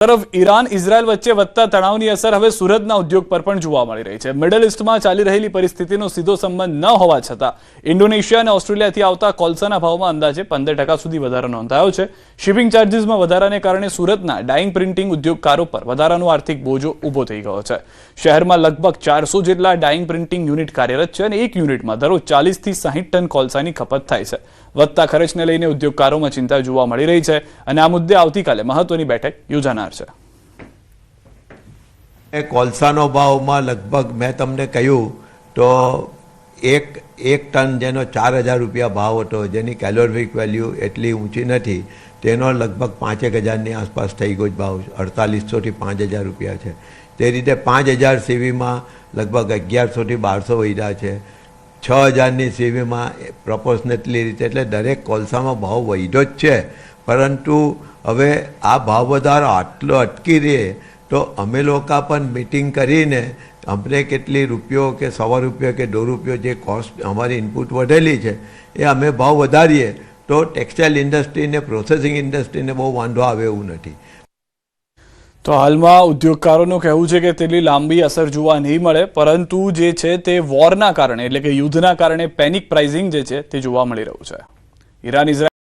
તરફ Iran Israel વચ્ચે વધતા તણાવની અસર હવે સુરતના ઉદ્યોગ પર પણ જોવા મળી રહી છે। મિડલ ઈસ્ટમાં ચાલી રહેલી પરિસ્થિતિનો સીધો સંબંધ ન હોવા છતાં ઇન્ડોનેશિયા અને ઓસ્ટ્રેલિયાથી આવતા કોલસાના ભાવમાં અંદાજે 15% સુધી વધારો નોંધાયો છે। શિપિંગ ચાર્જીસમાં વધારાને કારણે સુરતના ડાઇંગ પ્રિન્ટિંગ ઉદ્યોગકારો પર વધારાનો આર્થિક બોજો ઊભો થઈ ગયો છે। શહેરમાં લગભગ 400 જેટલા ડાઇંગ પ્રિન્ટિંગ યુનિટ કાર્યરત છે અને એક યુનિટમાં દરરોજ 40 થી 60 ટન કોલસાની ખપત થાય છે। વધતા ખર્ચને લઈને ઉદ્યોગકારોમાં ચિંતા જોવા મળી રહી છે અને આ મુદ્દે આવતીકાલે મહત્વની બેઠક યોજાનાર છે। કોલસાનો ભાવમાં લગભગ મેં તમને કહ્યું તો એક ટન જેનો 4000 રૂપિયા ભાવ હતો, જેની કેલોરિફિક વેલ્યુ એટલી ઊંચી નથી, તેનો લગભગ 5000ની આસપાસ થઈ ગયો ભાવ 4800 થી 5000 રૂપિયા છે। તે રીતે 5000 સીવીમાં લગભગ 1100 થી 1200 વધ્યા છે। 6000ની સીવીમાં પ્રોપોર્શનેટલી રીતે એટલે દરેક કોલસામાં ભાવ વધ્યો જ છે। પરંતુ હવે આ ભાવ વધારો આટલો અટકી રહે તો અમે લોકો પણ મીટિંગ કરીને અમને કેટલી રૂપિયો કે 100 રૂપિયા કે 2 રૂપિયા જે કોસ્ટ અમારી ઇનપુટ વધેલી છે એ અમે ભાવ વધારીએ તો ટેક્સટાઇલ ઇન્ડસ્ટ્રીને, પ્રોસેસિંગ ઇન્ડસ્ટ્રીને બહુ વાંધો આવે એવું નથી। તો હાલમાં ઉદ્યોગકારોનું કહેવું છે કે તેટલી લાંબી અસર જોવા નહીં મળે, પરંતુ જે છે તે વોરના કારણે એટલે કે યુદ્ધના કારણે પેનિક પ્રાઇસિંગ જે છે તે જોવા મળી રહ્યું છે। Iran Israel